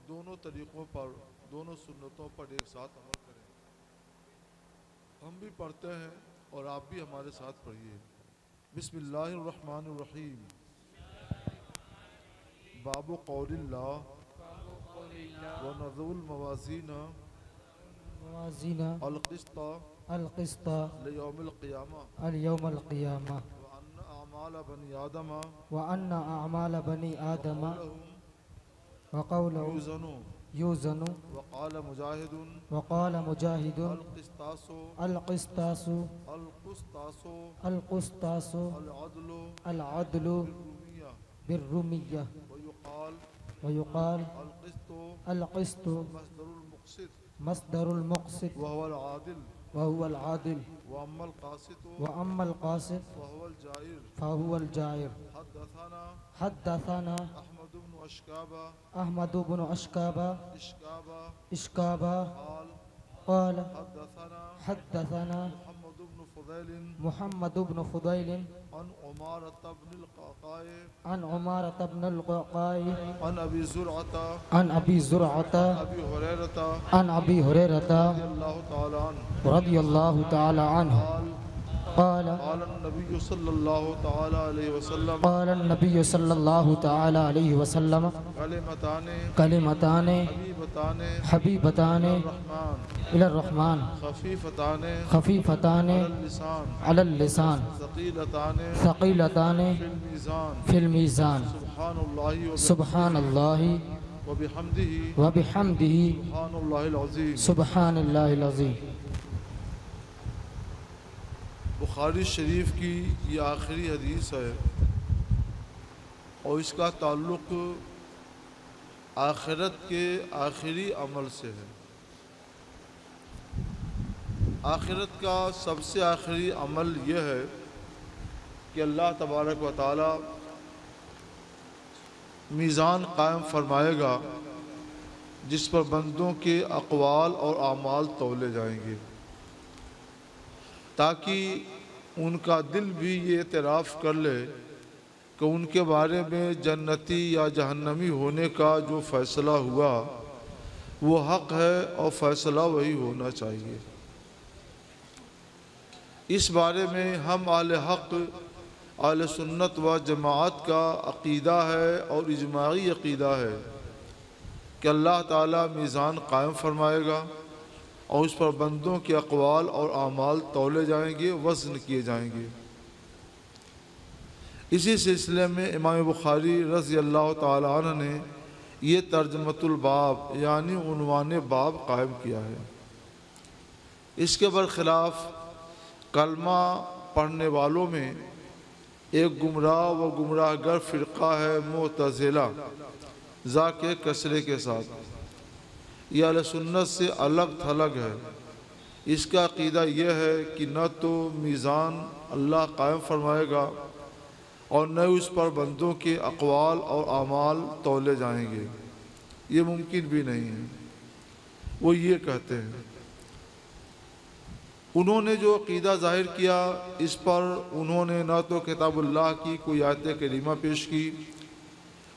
دونوں طریقوں پر، دونوں سنتوں پر ایک ساتھ عمل کریں۔ ہم بھی پڑھتے ہیں اور آپ بھی ہمارے ساتھ پڑھیے۔ بسم اللہ الرحمن الرحیم۔ باب قول اللہ ونضع الموازین القسط لیوم القیامہ وأن أعمال بني آدم وقوله يوزن وقال مجاہد القسطاس العدل بالرمية ويقال القسط مصدر المقسط وهو العادل وأما القاسط فهو الجائر. حدثنا أحمد بن إشكابة قال حدثنا محمد بن فضيل عن عمارة بن القعقاع عن أبي زرعة عن أبي زرعة عن أبي هريرة رضي الله تعالى عنه قال النبي صلى الله تعالى عليه وسلم قال النبي صلى الله تعالى عليه وسلم كلمتان حبيبتان إلى الرحمن خفيفتان على اللسان ثقيلتان في الميزان سبحان الله وبحمده سبحان الله العظيم. بخاری شریف کی یہ آخری حدیث ہے اور اس کا تعلق آخرت کے آخری عمل سے ہے۔ آخرت کا سب سے آخری عمل یہ ہے کہ اللہ تبارک و تعالی میزان قائم فرمائے گا جس پر بندوں کے اقوال اور اعمال تولے جائیں گے، تاکہ ان کا دل بھی یہ اعتراف کر لے کہ ان کے بارے میں جنتی یا جہنمی ہونے کا جو فیصلہ ہوا وہ حق ہے اور فیصلہ وہی ہونا چاہیے۔ اس بارے میں ہم اہل حق، اہل سنت و جماعت کا عقیدہ ہے اور اجماعی عقیدہ ہے کہ اللہ تعالیٰ میزان قائم فرمائے گا اور اس پر بندوں کے اقوال اور اعمال تولے جائیں گے، وزن کیے جائیں گے۔ اسی سلسلے میں امام بخاری رضی اللہ تعالیٰ عنہ نے یہ ترجمۃ الباب یعنی عنوان باب قائم کیا ہے۔ اس کے برخلاف کلمہ پڑھنے والوں میں ایک گمراہ و گمراہ گر فرقہ ہے معتزلہ، ذا کے کسرے کے ساتھ۔ یہ اہل سنت سے الگ تھلگ ہے۔ اس کا عقیدہ یہ ہے کہ نہ تو میزان اللہ قائم فرمائے گا اور نہ اس پر بندوں کے اقوال اور اعمال تولے جائیں گے، یہ ممکن بھی نہیں ہے۔ وہ یہ کہتے ہیں، انہوں نے جو عقیدہ ظاہر کیا اس پر انہوں نے نہ تو کتاب اللہ کی کوئی آیت کریمہ پیش کی،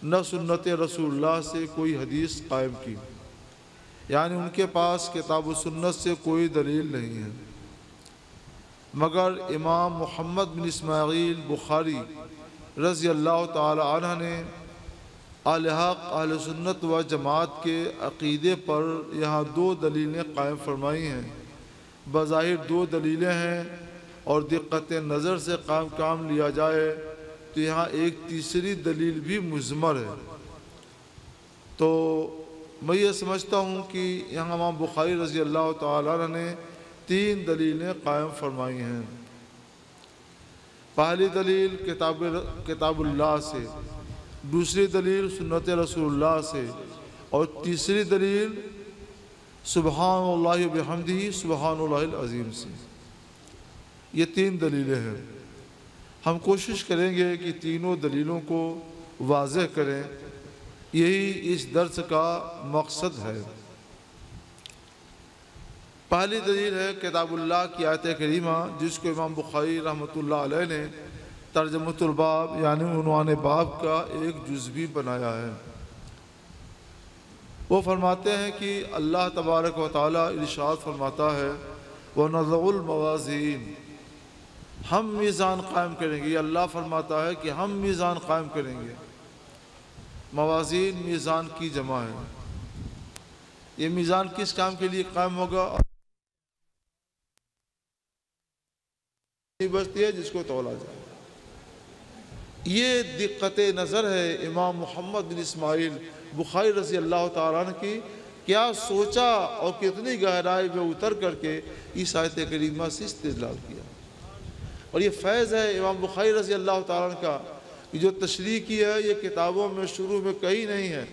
نہ سنت رسول اللہ سے کوئی حدیث قائم کی، یعنی ان کے پاس کتاب و سنت سے کوئی دلیل نہیں ہے، مگر امام محمد بن اسماعیل بخاری رضی اللہ تعالی عنہ نے اہل حق اہل سنت و جماعت کے عقیدے پر یہاں دو دلیلیں قائم فرمائی ہیں۔ بظاہر دو دلیلیں ہیں اور دقت نظر سے کام لیا جائے تو یہاں ایک تیسری دلیل بھی مضمر ہے۔ تو میں یہ سمجھتا ہوں کہ یہاں امام بخاری رضی اللہ تعالیٰ عنہ نے 3 دلیلیں قائم فرمائی ہیں۔ پہلی دلیل کتاب اللہ سے، دوسری دلیل سنت رسول اللہ سے، اور تیسری دلیل سبحان اللہ بحمدہ سبحان اللہ العظیم سے۔ یہ 3 دلیلیں ہیں۔ ہم کوشش کریں گے کہ تینوں دلیلوں کو واضح کریں، یہی اس درس کا مقصد ہے۔ پہلی دلیل ہے کتاب اللہ کی آیت کریمہ، جس کو امام بخاری رحمۃ اللہ علیہ نے ترجمۃ الباب یعنی عنوان باب کا ایک جز بھی بنایا ہے۔ وہ فرماتے ہیں کہ اللہ تبارک و تعالیٰ ارشاد فرماتا ہے وَنَضَعُ الْمَوَازِينَ، ہم میزان قائم کریں گے. یہ اللہ فرماتا ہے کہ ہم میزان قائم کریں گے. موازین میزان کی جمع ہے. یہ میزان کس کام کے لیے قائم ہوگا؟ بچتی ہے جس کو تولا جائے. یہ دقت نظر ہے امام محمد بن اسماعیل بخاری رضی اللہ تعالیٰ عنہ کی. کیا سوچا اور کتنی گہرائی میں اتر کر کے اس آیت کریمہ سے استدلال کیا. اور یہ فیض ہے امام بخاری رضی اللہ تعالیٰ عنہ کا کہ جو تشریح کی ہے یہ کتابوں میں شروع میں کہیں نہیں ہے.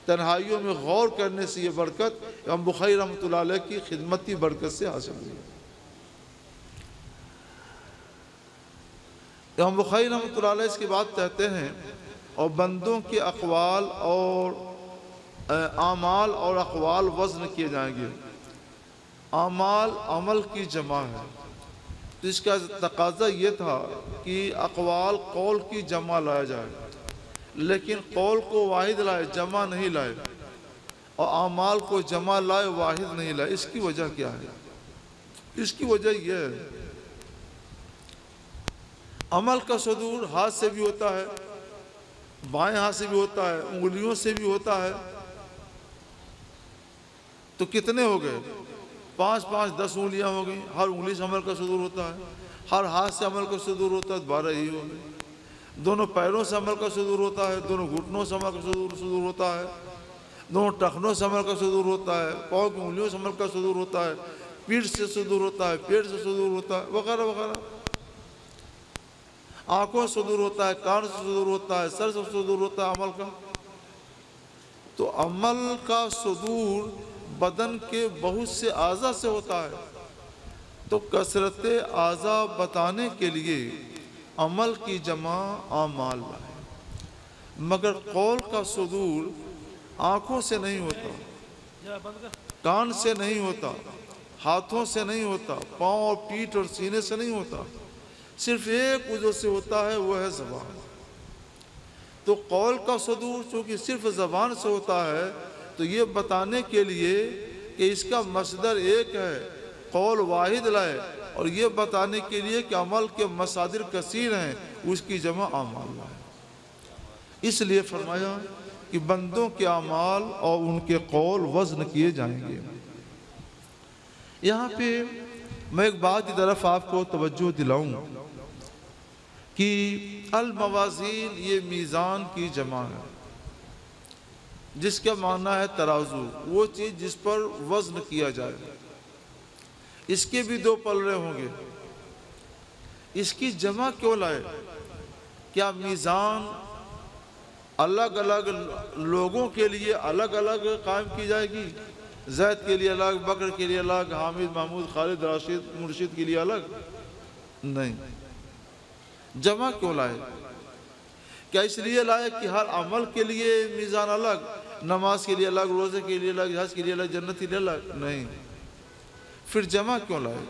تنہائیوں میں غور کرنے سے یہ برکت امام بخاری رحمۃ اللہ علیہ کی خدمتی برکت سے حاصل ہوئی. امام بخاری رحمۃ اللہ علیہ اس کی بات کہتے ہیں اور بندوں کے اقوال اور اعمال اور اقوال وزن کیے جائیں گے. اعمال عمل کی جمع ہے. تو اس کا تقاضا یہ تھا کہ اقوال قول کی جمع لایا جائے، لیکن قول کو واحد لائے، جمع نہیں لائے، اور اعمال کو جمع لائے، واحد نہیں لائے. اس کی وجہ کیا ہے؟ اس کی وجہ یہ ہے عمل کا صدور ہاتھ سے بھی ہوتا ہے، بائیں ہاتھ سے بھی ہوتا ہے، انگلیوں سے بھی ہوتا ہے. تو کتنے ہو گئے؟ 5 5 10 انگلیاں ہو گئیں. ہر انگلی سے عمل کا صدور ہوتا ہے. ہر ہاتھ سے عمل کا صدور ہوتا ہے، 12 ہی ہو گئے. دونوں پیروں سے عمل کا صدور ہوتا ہے، دونوں گھٹنوں سے عمل کا صدور ہوتا ہے، دونوں ٹخنوں سے عمل کا صدور ہوتا ہے، پاؤں کی انگلیوں سے عمل کا صدور ہوتا ہے، پیٹھ سے صدور ہوتا ہے، پیٹ سے صدور ہوتا ہے، وغیرہ وغیرہ. آنکھوں سے صدور ہوتا ہے، کان سے صدور ہوتا ہے، سر سے صدور ہوتا ہے عمل کا. تو عمل کا صدور بدن کے بہت سے اعضاء سے ہوتا ہے. تو کثرت اعضاء بتانے کے لیے عمل کی جمع اعمال لائے. مگر قول کا صدور آنکھوں سے نہیں ہوتا، کان سے نہیں ہوتا، ہاتھوں سے نہیں ہوتا، پاؤں اور پیٹھ اور سینے سے نہیں ہوتا. صرف ایک وجہ سے ہوتا ہے، وہ ہے زبان. تو قول کا صدور چونکہ صرف زبان سے ہوتا ہے، تو یہ بتانے کے لیے کہ اس کا مصدر ایک ہے، قول واحد لائے، اور یہ بتانے کے لیے کہ عمل کے مصادر کثیر ہیں، اس کی جمع اعمال لائے. اس لیے فرمایا کہ بندوں کے اعمال اور ان کے قول وزن کیے جائیں گے. یہاں پہ میں ایک بات کی طرف آپ کو توجہ دلاؤں کہ الموازین یہ میزان کی جمع ہے، جس کا معنی ہے ترازو، وہ چیز جس پر وزن کیا جائے. اس کے بھی 2 پلڑے ہوں گے. اس کی جمع کیوں لائے؟ کیا میزان الگ الگ لوگوں کے لیے الگ الگ قائم کی جائے گی؟ زید کے لیے الگ، بکر کے لیے الگ، حامد محمود خالد راشد مرشد کے لیے الگ؟ نہیں. جمع کیوں لائے؟ کیا اس لیے لائے کہ ہر عمل کے لیے میزان الگ، نماز کے لیے الگ، روزے کے لیے الگ، حج کے لیے الگ، جنت کے لیے الگ؟ نہیں. پھر جمع کیوں لائے؟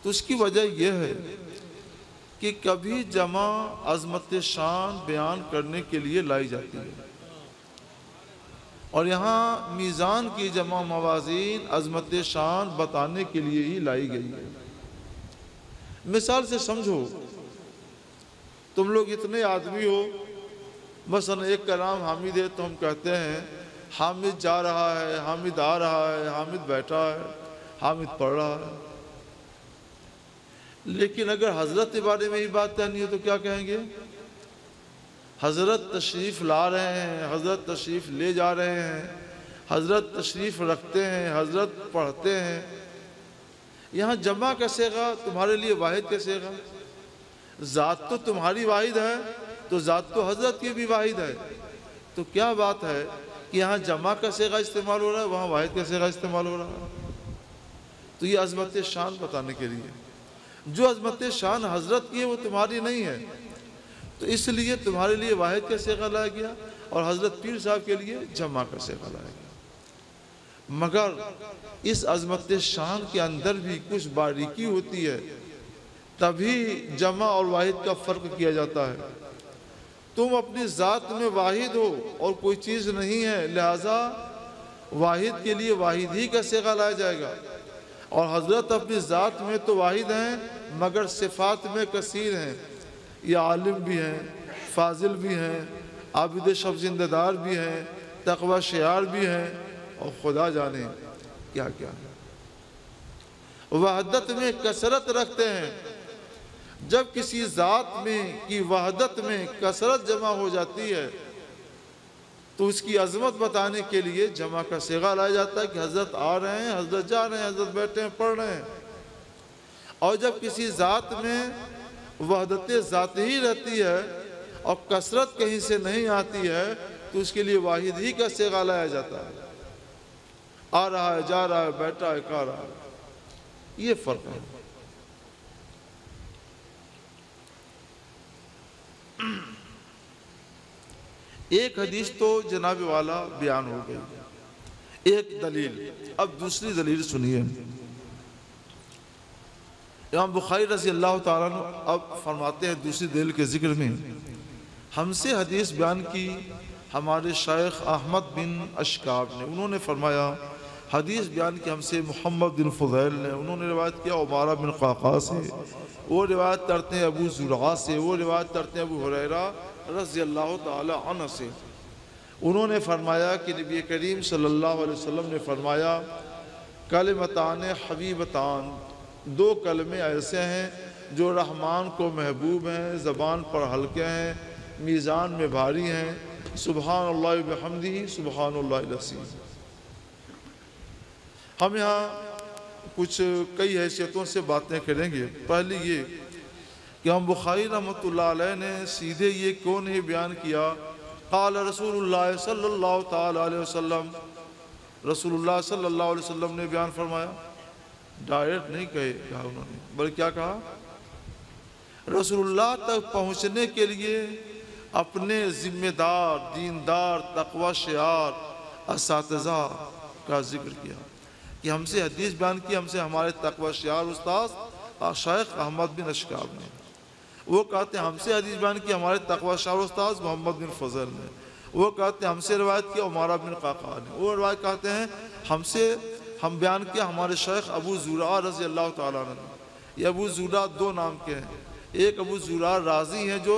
تو اس کی وجہ یہ ہے کہ کبھی جمع عظمت شان بیان کرنے کے لیے لائی جاتی ہے، اور یہاں میزان کی جمع موازین عظمت شان بتانے کے لیے ہی لائی گئی ہے. مثال سے سمجھو، تم لوگ اتنے آدمی ہو، مثلا ایک کا نام حامد ہے تو ہم کہتے ہیں حامد جا رہا ہے، حامد آ رہا ہے، حامد بیٹھا ہے، حامد پڑھ رہا ہے. لیکن اگر حضرت کے بارے میں یہ بات کہنی ہے تو کیا کہیں گے؟ حضرت تشریف لا رہے ہیں، حضرت تشریف لے جا رہے ہیں، حضرت تشریف رکھتے ہیں، حضرت پڑھتے ہیں. یہاں جمع کا صیغہ تمہارے لیے واحد کا صیغہ. ذات تو تمہاری واحد ہے، تو ذات تو حضرت کی بھی واحد ہے. تو کیا بات ہے کہ یہاں جمع کا صیغہ استعمال ہو رہا ہے، وہاں واحد کا صیغہ استعمال ہو رہا ہے؟ تو یہ عظمت شان بتانے کے لیے. جو عظمت شان حضرت کی ہے وہ تمہاری نہیں ہے، تو اس لیے تمہارے لیے واحد کا صیغہ لایا گیا، اور حضرت پیر صاحب کے لیے جمع کا صیغہ لایا گیا. مگر اس عظمت شان کے اندر بھی کچھ باریکی ہوتی ہے، تبھی جمع اور واحد کا فرق کیا جاتا ہے. تم اپنی ذات میں واحد ہو اور کوئی چیز نہیں ہے، لہٰذا واحد کے لیے واحد ہی کا صیغہ لایا جائے گا۔ اور حضرت اپنی ذات میں تو واحد ہیں مگر صفات میں کثیر ہیں، یہ عالم بھی ہیں، فاضل بھی ہیں، عابد شب زندہ دار بھی ہیں، تقوی شعار بھی ہیں، اور خدا جانے کیا کیا ہے۔ وحدت میں کثرت رکھتے ہیں، جب کسی ذات میں کی وحدت میں کثرت جمع ہو جاتی ہے تو اس کی عظمت بتانے کے لیے جمع کا صیغہ لایا جاتا ہے کہ حضرت آ رہے ہیں، حضرت جا رہے ہیں، حضرت بیٹھے ہیں، پڑھ رہے ہیں۔ اور جب کسی ذات میں وحدت ذات ہی رہتی ہے اور کثرت کہیں سے نہیں آتی ہے تو اس کے لیے واحد ہی کا صیغہ لایا جاتا ہے۔ آ رہا ہے، جا رہا ہے، بیٹھا ہے، کھا رہا ہے، یہ فرق ہے۔ ایک حدیث تو جناب والا بیان ہو گئی، ایک دلیل، اب دوسری دلیل سنیے۔ امام بخاری رضی اللہ تعالیٰ عنہ اب فرماتے ہیں دوسری دلیل کے ذکر میں، ہم سے حدیث بیان کی ہمارے شیخ احمد بن اشکاب نے، انہوں نے فرمایا حدیث بیان کی ہم سے محمد بن فضیل نے، انہوں نے روایت کیا عمارہ بن قعقاع سے، وہ روایت کرتے ہیں ابو زرعہ سے، وہ روایت کرتے ہیں ابو ہریرہ رضی اللہ تعالی عنہ سے۔ انہوں نے فرمایا کہ نبی کریم صلی اللہ علیہ وسلم نے فرمایا کلمتان حبیبتان، دو کلمے ایسے ہیں جو رحمان کو محبوب ہیں، زبان پر ہلکے ہیں، میزان میں بھاری ہیں، سبحان اللہ بحمدہ سبحان اللہ العظیم۔ ہم یہاں کچھ کئی حیثیتوں سے باتیں کریں گے۔ پہلی یہ کہ ہم بخاری رحمۃ اللہ علیہ نے سیدھے یہ کیوں نہیں بیان کیا قال رسول اللہ صلی اللہ تعالی علیہ وسلم، رسول اللہ صلی اللہ علیہ وسلم نے بیان فرمایا، ڈائریکٹ نہیں کہا انہوں نے، بلکہ کیا کہا، رسول اللہ تک پہنچنے کے لیے اپنے ذمہ دار، دیندار، تقوی شعار اساتذہ کا ذکر کیا کہ ہم سے حدیث بیان کی، ہم سے ہمارے تقوی شعار استاد شیخ احمد بن اشکاب نے، وہ کہتے ہیں ہم سے حدیث بیان کی ہمارے تقوی شعار استاد محمد بن فضل نے، وہ کہتے ہیں ہم سے روایت کیا عمارہ بن قعقاع نے، وہ روایت کہتے ہیں ہم بیان کیا ہمارے شیخ ابو زرعہ رضی اللہ تعالیٰ عنہ نے۔ یہ ابو زرعہ دو نام کے ہیں، ایک ابو زرعہ رازی ہیں جو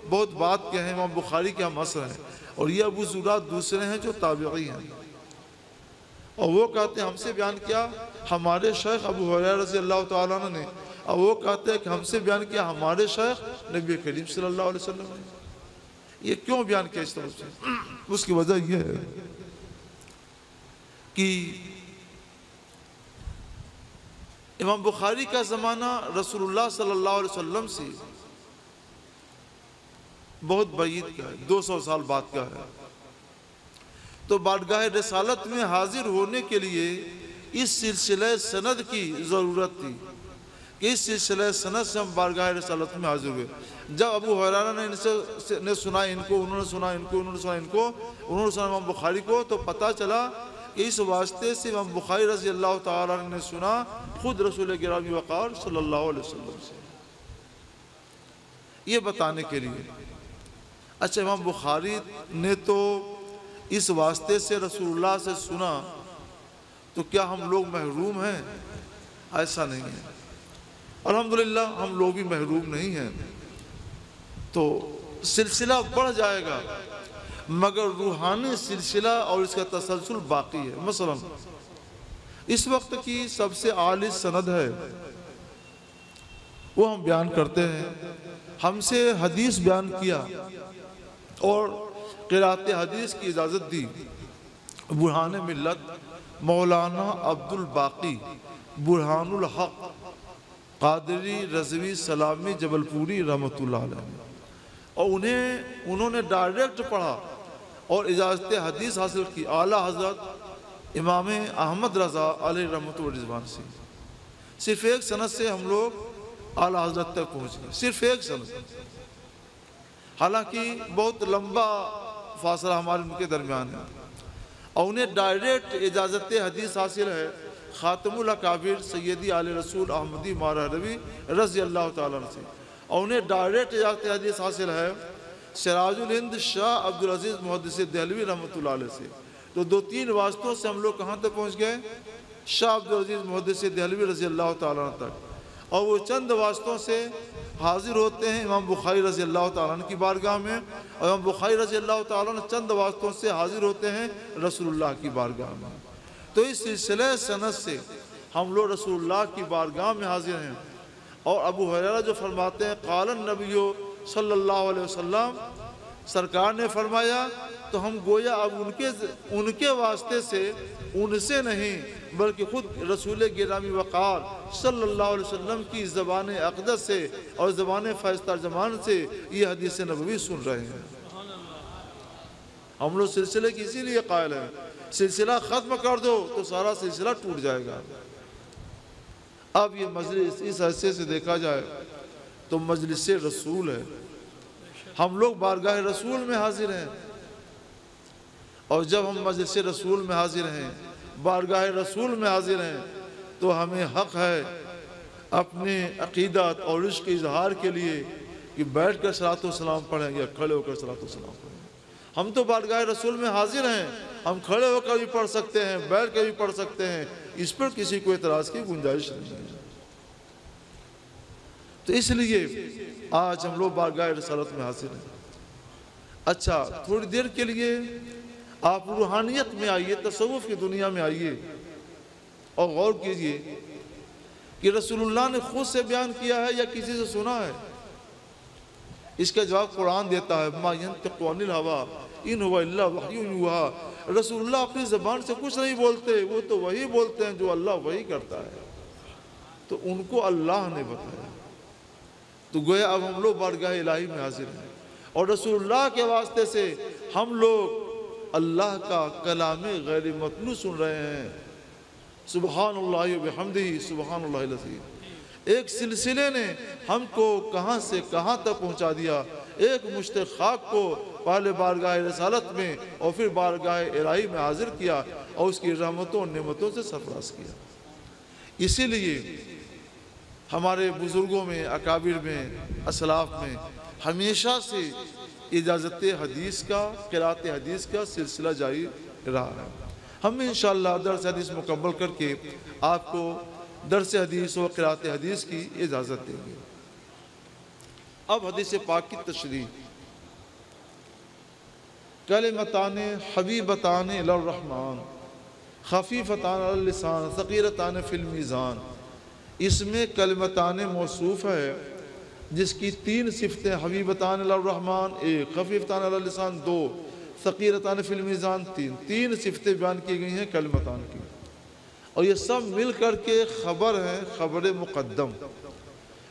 بہت بات کے ہیں، امام بخاری کے ہم عصر ہیں، اور یہ ابو زرعہ دوسرے ہیں جو تابعی ہیں، اور وہ کہتے ہیں ہم سے بیان کیا ہمارے شیخ ابو ہریرہ رضی اللہ تعالیٰ عنہ نے، اور وہ کہتے ہیں کہ ہم سے بیان کیا ہمارے شیخ نبی کریم صلی اللہ علیہ وسلم نے۔ یہ کیوں بیان کیا اس طرح سے؟ اس کی وجہ یہ ہے کہ امام بخاری کا زمانہ رسول اللہ صلی اللہ علیہ وسلم سے بہت بعید کا ہے، 200 سال بعد کا ہے، تو بارگاہ رسالت میں حاضر ہونے کے لیے اس سلسلہ سند کی ضرورت تھی کہ اس سلسلہ سند سے ہم بارگاہ رسالت میں حاضر ہوئے۔ جب ابو ہریرہ نے سنا ان کو، انہوں نے سنا ان کو، انہوں نے سنا ان کو، انہوں نے سنا امام بخاری کو، تو پتہ چلا کہ اس واسطے سے امام بخاری رضی اللہ تعالیٰ عنہ نے سنا خود رسول گرامی وقار صلی اللہ علیہ وسلم سے، یہ بتانے کے لیے۔ اچھا، امام بخاری نے تو اس واسطے سے رسول اللہ سے سنا، تو کیا ہم لوگ محروم ہیں؟ ایسا نہیں ہے، الحمدللہ ہم لوگ بھی محروم نہیں ہیں، تو سلسلہ بڑھ جائے گا مگر روحانی سلسلہ اور اس کا تسلسل باقی ہے۔ مثلا اس وقت کی سب سے عالی سند ہے وہ ہم بیان کرتے ہیں، ہم سے حدیث بیان کیا اور قرأت حدیث کی اجازت دی برہان ملت مولانا عبد الباقی برہان الحق قادری رضوی سلامی جبل پوری رحمۃ اللہ علیہ، اور انہوں نے ڈائریکٹ پڑھا اور اجازت حدیث حاصل کی اعلیٰ حضرت امام احمد رضا علیہ رحمۃ و رضوان سے۔ صرف ایک سند سے ہم لوگ اعلیٰ حضرت تک پہنچ گئے، صرف ایک سند، حالانکہ بہت لمبا فاصلہ ہمارے ان کے درمیان ہے، اور انہیں ڈائریکٹ اجازت حدیث حاصل ہے خاتم الاکابر سیدی آل رسول احمدی مارہروی رضی اللہ تعالیٰ عنہ سے، اور انہیں ڈائریکٹ اجازت حدیث حاصل ہے سراج الہند شاہ عبدالعزیز محدث دہلوی رحمۃ اللہ علیہ سے۔ تو 2-3 واسطوں سے ہم لوگ کہاں تک پہنچ گئے؟ شاہ عبدالعزیز محدث دہلوی رضی اللہ تعالیٰ عنہ تک، اور وہ چند واسطوں سے حاضر ہوتے ہیں امام بخاری رضی اللہ تعالیٰ عنہ کی بارگاہ میں، اور امام بخاری رضی اللہ تعالیٰ عنہ چند واسطوں سے حاضر ہوتے ہیں رسول اللہ کی بارگاہ میں۔ تو اس سلسلہ سند سے ہم لوگ رسول اللہ کی بارگاہ میں حاضر ہیں۔ اور ابو ہریرہ جو فرماتے ہیں قال النبی صلی اللہ علیہ وسلم، سرکار نے فرمایا، تو ہم گویا اب ان کے واسطے سے، ان سے نہیں بلکہ خود رسول گرامی وقار صلی اللہ علیہ وسلم کی زبان اقدس سے اور زبان فیض ترجمان سے یہ حدیث نبوی سن رہے ہیں۔ ہم لوگ سلسلے کی اسی لیے قائل ہیں، سلسلہ ختم کر دو تو سارا سلسلہ ٹوٹ جائے گا۔ اب یہ مجلس اس حیثیت سے دیکھا جائے تو مجلس رسول ہے، ہم لوگ بارگاہ رسول میں حاضر ہیں، اور جب ہم مجلس رسول میں حاضر ہیں، بارگاہ رسول میں حاضر ہیں، تو ہمیں حق ہے اپنے عقیدت اور عشق کے اظہار کے لیے کہ بیٹھ کر صلاۃ و سلام پڑھیں یا کھڑے ہو کر صلاۃ و سلام پڑھیں۔ ہم تو بارگاہ رسول میں حاضر ہیں، ہم کھڑے ہو کر بھی پڑھ سکتے ہیں، بیٹھ کر بھی پڑھ سکتے ہیں، اس پر کسی کو اعتراض کی گنجائش نہیں ہے۔ تو اس لیے آج ہم لوگ بارگاہ رسالت میں حاضر ہیں۔ اچھا، تھوڑی دیر کے لیے آپ روحانیت میں آئیے، تصوف کی دنیا میں آئیے، اور غور کیجئے کہ رسول اللہ نے خود سے بیان کیا ہے یا کسی سے سنا ہے؟ اس کا جواب قرآن دیتا ہے، ما ينطق عن الهوى ان هو الا وحی یوحی۔ رسول اللہ اپنی زبان سے کچھ نہیں بولتے، وہ تو وہی بولتے ہیں جو اللہ وہی کرتا ہے، تو ان کو اللہ نے بتایا۔ تو گویا اب ہم لوگ بارگاہ الہی میں حاضر ہیں، اور رسول اللہ کے واسطے سے ہم لوگ اللہ کا کلام غیر متنو سن رہے ہیں۔ سبحان اللہ و بحمدہ سبحان اللہ العظیم۔ ایک سلسلے نے ہم کو کہاں سے کہاں تک پہنچا دیا، ایک مشت خاک کو پہلے بارگاہ رسالت میں اور پھر بارگاہ الہی میں حاضر کیا، اور اس کی رحمتوں اور نعمتوں سے سرفراز کیا۔ اسی لیے ہمارے بزرگوں میں، اکابر میں، اسلاف میں ہمیشہ سے اجازت حدیث کا، قرأت حدیث کا سلسلہ جاری رہا ہے۔ ہم انشاءاللہ درس حدیث مکمل کر کے آپ کو درس حدیث و قرأت حدیث کی اجازت دیں گے۔ اب حدیث پاک کی تشریح۔ کلمتان حبیبتان الی الرحمن خفیفتان علی اللسان ثقیلتان فی المیزان۔ اس میں کلمتان موصوف ہے جس کی 3 صفتیں، حبیبتان الی الرحمن 1، خفیفتان علی اللسان 2، ثقیلتان فی المیزان 3 صفتیں بیان کی گئی ہیں کلمتان کی، اور یہ سب مل کر کے خبر ہیں، خبر مقدم۔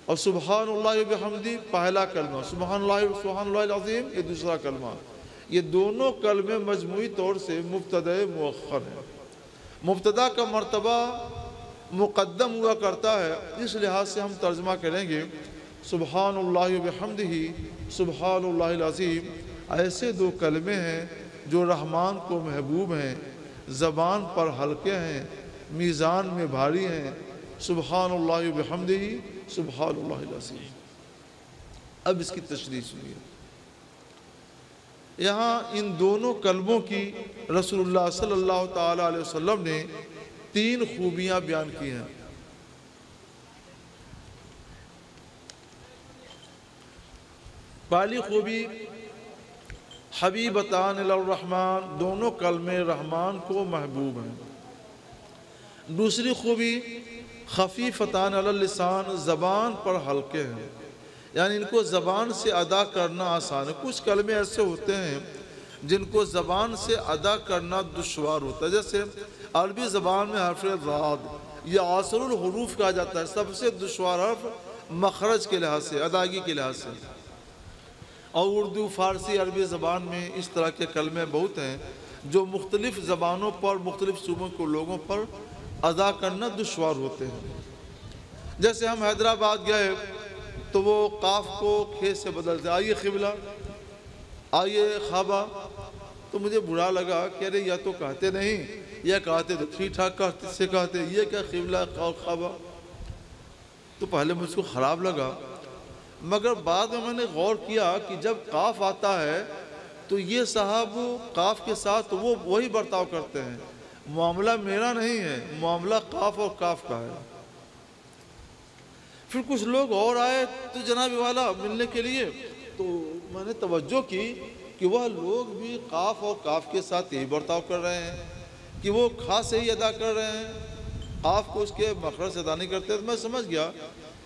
اور سبحان اللہ و بحمدہ پہلا کلمہ، سبحان اللہ العظیم یہ دوسرا کلمہ، یہ دونوں کلمے مجموعی طور سے مبتدأ مؤخر ہیں۔ مبتدا کا مرتبہ مقدم ہوا کرتا ہے، اس لحاظ سے ہم ترجمہ کریں گے سبحان اللہ و بحمدہ سبحان اللہ العظیم۔ ایسے 2 کلمے ہیں جو رحمان کو محبوب ہیں، زبان پر ہلکے ہیں، میزان میں بھاری ہیں۔ سبحان اللہ و بحمدہ سبحان اللہ العظیم۔ اب اس کی تشریح سنیے۔ یہاں ان دونوں کلموں کی رسول اللہ صلی اللہ تعالیٰ علیہ وسلم نے 3 خوبیاں بیان کی ہیں۔ پہلی خوبی حبیبتان الی الرحمن، دونوں کلمے رحمان کو محبوب ہیں۔ دوسری خوبی خفیفتان علی اللسان، زبان پر ہلکے ہیں، یعنی ان کو زبان سے ادا کرنا آسان ہے۔ کچھ کلمے ایسے ہوتے ہیں جن کو زبان سے ادا کرنا دشوار ہوتا ہے، جیسے عربی زبان میں حرف راد یا عاصر الحروف کہا جاتا ہے، سب سے دشوار حرف مخرج کے لحاظ سے، ادائیگی کے لحاظ سے۔ اور اردو، فارسی، عربی زبان میں اس طرح کے کلمے بہت ہیں جو مختلف زبانوں پر، مختلف صوبوں کے لوگوں پر ادا کرنا دشوار ہوتے ہیں۔ جیسے ہم حیدرآباد گئے تو وہ قاف کو کھے سے بدلتے، آئیے قبلہ، آئیے خوابہ، تو مجھے برا لگا کہ ارے یا تو کہتے نہیں، یا کہتے تو ٹھیک ٹھاک سے کہتے، یہ کیا قبلہ اور خوابہ؟ تو پہلے مجھ کو خراب لگا، مگر بعد میں نے غور کیا کہ جب قاف آتا ہے تو یہ صاحب قاف کے ساتھ وہی برتاؤ کرتے ہیں، معاملہ میرا نہیں ہے، معاملہ قاف اور کاف کا ہے۔ پھر کچھ لوگ اور آئے تو جناب والا ملنے کے لیے، تو میں نے توجہ کی کہ وہ لوگ بھی قاف اور کاف کے ساتھ یہی برتاؤ کر رہے ہیں کہ وہ خاص سے ہی ادا کر رہے ہیں، قاف کو اس کے مخرج سے ادا نہیں کرتے۔ تو میں سمجھ گیا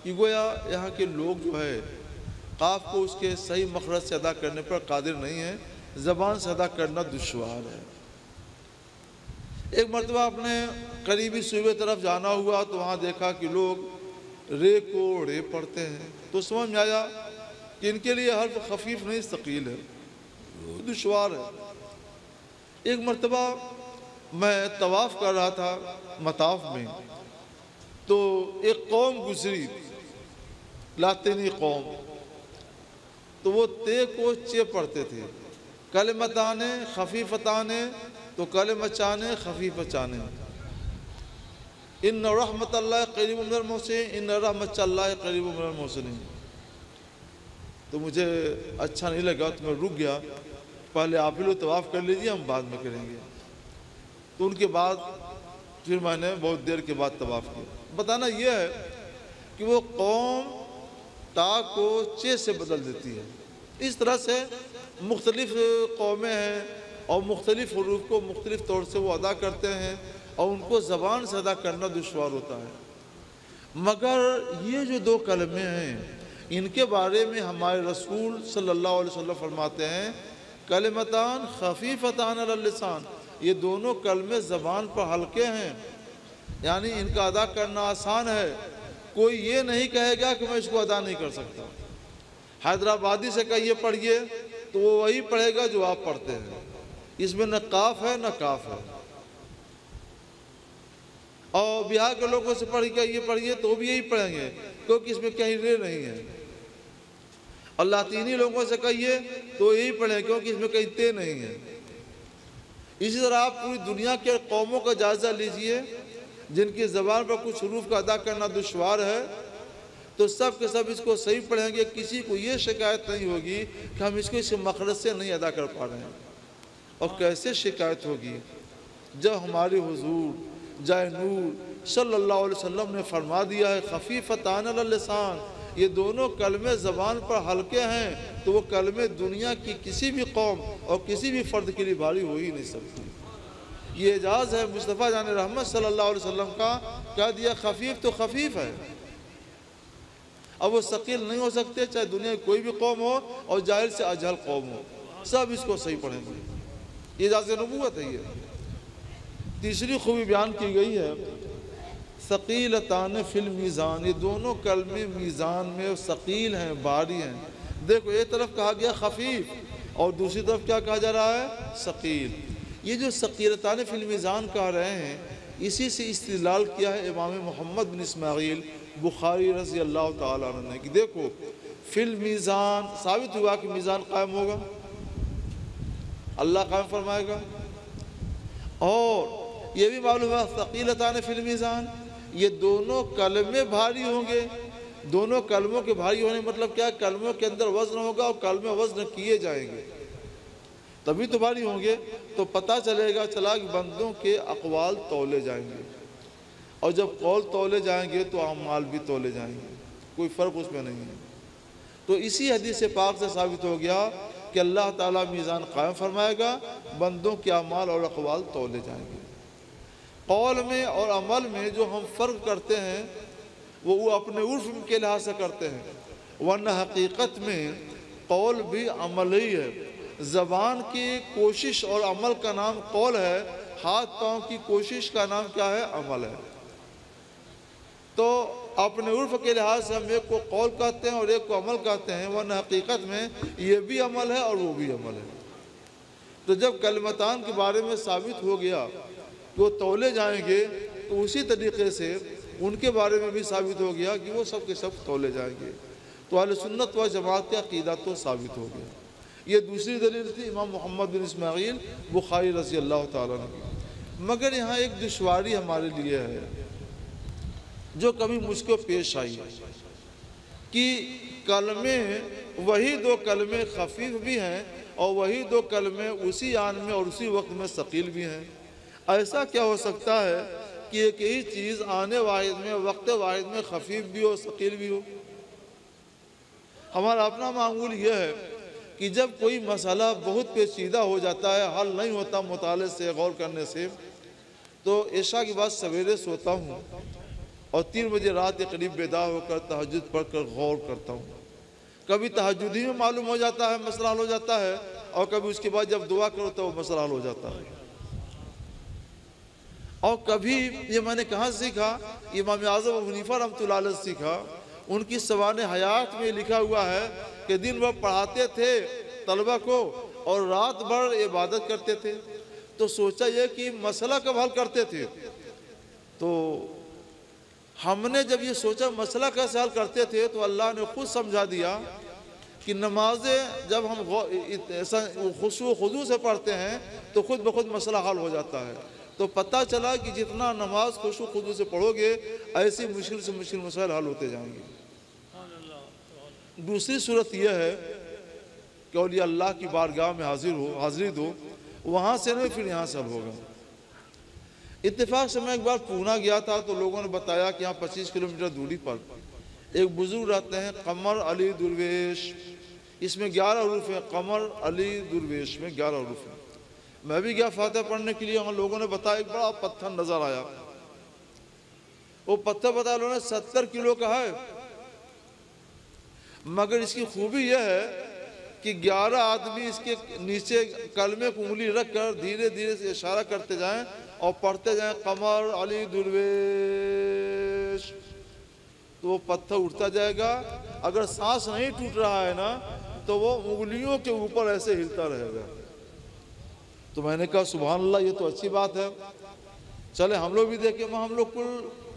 کہ گویا یہاں کے لوگ جو ہے قاف کو اس کے صحیح مخرج سے ادا کرنے پر قادر نہیں ہیں، زبان سے ادا کرنا دشوار ہے۔ ایک مرتبہ اپنے قریبی صوبے طرف جانا ہوا تو وہاں دیکھا کہ لوگ رے کو رے پڑھتے ہیں، تو سمجھ میں آیا کہ ان کے لیے حرف خفیف نہیں ثقیل ہے، دشوار ہے۔ ایک مرتبہ میں طواف کر رہا تھا مطاف میں، تو ایک قوم گزری، لاطینی قوم، تو وہ تے کو چے پڑھتے تھے، کلمتان خفیفتان، تو کلمتان خفیفتان، ان رحمت اللہ قریب من المحسنین، ان رحمت اللہ قریب من المحسنین۔ تو مجھے اچھا نہیں لگا تو میں رک گیا، پہلے آپ ہی لوگ طواف کر لیجیے، ہم بعد میں کریں گے۔ تو ان کے بعد پھر میں نے بہت دیر کے بعد طواف کیا۔ بتانا یہ ہے کہ وہ قوم تا کو چے سے بدل دیتی ہے۔ اس طرح سے مختلف قومیں ہیں اور مختلف حروف کو مختلف طور سے وہ ادا کرتے ہیں اور ان کو زبان سے ادا کرنا دشوار ہوتا ہے۔ مگر یہ جو دو کلمے ہیں ان کے بارے میں ہمارے رسول صلی اللہ علیہ وسلم فرماتے ہیں کلمتان خفیفتان علی اللسان، یہ دونوں کلمے زبان پر ہلکے ہیں، یعنی ان کا ادا کرنا آسان ہے۔ کوئی یہ نہیں کہے گا کہ میں اس کو ادا نہیں کر سکتا۔ حیدرآبادی سے کہیے پڑھیے تو وہ وہی پڑھے گا جو آپ پڑھتے ہیں، اس میں نہ قاف ہے نہ کاف ہے۔ اور بہار کے لوگوں سے پڑھیے تو وہ بھی یہی پڑھیں گے کیونکہ اس میں کہیں رے نہیں ہے۔ اور لاطینی لوگوں سے کہیے تو یہی پڑھیں کیونکہ اس میں کہیں تے نہیں ہے۔ اسی طرح آپ پوری دنیا کے قوموں کا جائزہ لیجئے جن کی زبان پر کچھ حروف کا ادا کرنا دشوار ہے، تو سب کے سب اس کو صحیح پڑھیں گے، کسی کو یہ شکایت نہیں ہوگی کہ ہم اس کو اس مخرج سے نہیں ادا کر پا رہے ہیں۔ اور کیسے شکایت ہوگی جب ہمارے حضور جائے نور صلی اللہ علیہ وسلم نے فرما دیا ہے خفیفتان علی اللسان، یہ دونوں کلمے زبان پر ہلکے ہیں، تو وہ کلمے دنیا کی کسی بھی قوم اور کسی بھی فرد کے لیے بھاری ہو ہی نہیں سکتی۔ یہ اعجاز ہے مصطفیٰ جان رحمت صلی اللہ علیہ وسلم کا، کہہ دیا خفیف تو خفیف ہے، اب وہ ثقیل نہیں ہو سکتے، چاہے دنیا کی کوئی بھی قوم ہو اور جاہل سے اجہل قوم ہو، سب اس کو صحیح پڑھیں گے۔ یہ اعجاز نبوت ہے۔ یہ تیسری خوبی بیان کی گئی ہے ثقیلتان فی المیزان، یہ دونوں کلمے میزان میں ثقیل ہیں، بھاری ہیں۔ دیکھو ایک طرف کہا گیا خفیف اور دوسری طرف کیا کہا جا رہا ہے ثقیل۔ یہ جو ثقیلتان فی المیزان کہہ رہے ہیں اسی سے استدلال کیا ہے امام محمد بن اسماعیل بخاری رضی اللہ تعالیٰ عنہ نے کہ دیکھو فی المیزان ثابت ہوا کہ میزان قائم ہوگا، اللہ قائم فرمائے گا، اور یہ بھی معلوم ہے ثقیلتان فی المیزان، یہ دونوں کلمے بھاری ہوں گے۔ دونوں کلموں کے بھاری ہونے مطلب کیا؟ کلموں کے اندر وزن ہوگا اور کلمے وزن کیے جائیں گے تبھی تو بھاری ہوں گے۔ تو پتہ چلا کہ بندوں کے اقوال تولے جائیں گے، اور جب قول تولے جائیں گے تو اعمال بھی تولے جائیں گے، کوئی فرق اس میں نہیں ہے۔ تو اسی حدیث پاک سے ثابت ہو گیا کہ اللہ تعالیٰ میزان قائم فرمائے گا، بندوں کے اعمال اور اقوال تولے جائیں گے۔ قول میں اور عمل میں جو ہم فرق کرتے ہیں وہ اپنے عرف کے لحاظ سے کرتے ہیں، ورنہ حقیقت میں قول بھی عمل ہی ہے۔ زبان کی کوشش اور عمل کا نام قول ہے، ہاتھ پاؤں کی کوشش کا نام کیا ہے؟ عمل ہے۔ تو اپنے عرف کے لحاظ سے ہم ایک کو قول کہتے ہیں اور ایک کو عمل کہتے ہیں، ورنہ حقیقت میں یہ بھی عمل ہے اور وہ بھی عمل ہے۔ تو جب کلمتان کے بارے میں ثابت ہو گیا وہ تولے جائیں گے، تو اسی طریقے سے ان کے بارے میں بھی ثابت ہو گیا کہ وہ سب کے سب تولے جائیں گے۔ تو اہل سنت و جماعت کا عقیدہ تو ثابت ہو گیا۔ یہ دوسری دلیل تھی امام محمد بن اسماعیل بخاری رضی اللہ تعالیٰ عنہ کی۔ مگر یہاں ایک دشواری ہمارے لیے ہے جو کبھی مجھ کو پیش آئی کہ کلمے وہی دو کلمے خفیف بھی ہیں اور وہی دو کلمے اسی آن میں اور اسی وقت میں ثقیل بھی ہیں۔ ایسا کیا ہو سکتا ہے کہ ایک ہی چیز آنے واحد میں وقت واحد میں خفیف بھی ہو ثقیل بھی ہو؟ ہمارا اپنا معمول یہ ہے کہ جب کوئی مسئلہ بہت پیچیدہ ہو جاتا ہے، حل نہیں ہوتا مطالعے سے غور کرنے سے، تو عشاء کے بعد سویرے سوتا ہوں اور 3 بجے رات کے قریب بیدار ہو کر تہجد پڑھ کر غور کرتا ہوں۔ کبھی تہجد ہی میں معلوم ہو جاتا ہے، مسئلہ حل ہو جاتا ہے، اور کبھی اس کے بعد جب دعا کرو تو وہ مسئلہ حل ہو جاتا ہے۔ اور کبھی یہ میں نے کہاں سیکھا؟ امام اعظم ابو حنیفہ رحمۃ اللہ علیہ سیکھا۔ ان کی سوانح حیات میں لکھا ہوا ہے کہ دن بھر پڑھاتے تھے طلبہ کو اور رات بھر عبادت کرتے تھے۔ تو سوچا یہ کہ مسئلہ کب حل کرتے تھے؟ تو ہم نے جب یہ سوچا مسئلہ کیسے حل کرتے تھے تو اللہ نے خود سمجھا دیا کہ نمازیں جب ہم خشوع و خضوع سے پڑھتے ہیں تو خود بخود مسئلہ حل ہو جاتا ہے۔ تو پتہ چلا کہ جتنا نماز خشوع و خضوع سے پڑھو گے ایسی مشکل سے مشکل مسائل حل ہوتے جائیں گے۔ دوسری صورت یہ ہے کہ اولیاء اللہ کی بارگاہ میں حاضری دو، وہاں سے نہیں پھر یہاں سے حل ہوگا۔ اتفاق سے میں ایک بار پونا گیا تھا تو لوگوں نے بتایا کہ یہاں 25 کلومیٹر دوری پر ایک بزرگ رہتے ہیں قمر علی درویش، اس میں 11 حروف ہیں، قمر علی درویش میں 11 حروف ہیں۔ میں بھی گیا فاتحہ پڑھنے کے لیے، وہاں لوگوں نے بتایا ایک بڑا پتھر نظر آیا۔ وہ پتھر بتایا انہوں نے 70 کلو کا ہے، مگر اس کی خوبی یہ ہے کہ 11 آدمی اس کے نیچے کلمے کو انگلی رکھ کر دھیرے دھیرے سے اشارہ کرتے جائیں اور پڑھتے جائیں قمر علی درویش، تو وہ پتھر اٹھتا جائے گا۔ اگر سانس نہیں ٹوٹ رہا ہے نا تو وہ انگلیوں کے اوپر ایسے ہلتا رہے گا۔ تو میں نے کہا سبحان اللہ، یہ تو اچھی بات ہے، چلے ہم لوگ بھی دیکھیں۔ ہم لوگ کل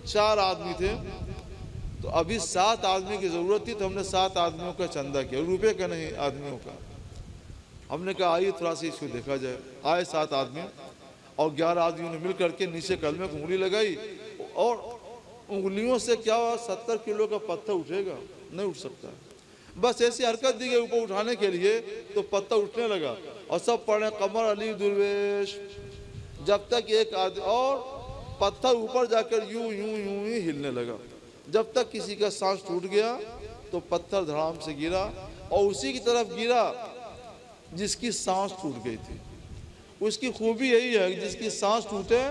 4 آدمی تھے، تو ابھی 7 آدمی کی ضرورت تھی، تو ہم نے 7 آدمیوں کا چندہ کیا، روپے کا نہیں، آدمیوں کا۔ ہم نے کہا آئیے تھوڑا سا اس کو دیکھا جائے۔ آئے 7 آدمی اور 11 آدمیوں نے مل کر کے نیچے کلمے کو انگلی لگائی، اور انگلیوں سے کیا ہوا، 70 کلو کا پتھر اٹھے گا؟ نہیں اٹھ سکتا۔ بس ایسی حرکت دی گئی اوپر اٹھانے کے لیے تو پتھر اٹھنے لگا، اور سب پڑھیں قمر علی درویش، جب تک ایک آدمی اور پتھر اوپر جا کر یوں یوں یوں ہی ہلنے لگا۔ جب تک کسی کا سانس ٹوٹ گیا تو پتھر دھڑام سے گرا، اور اسی کی طرف گرا جس کی سانس ٹوٹ گئی تھی۔ اس کی خوبی یہی ہے کہ جس کی سانس ٹوٹے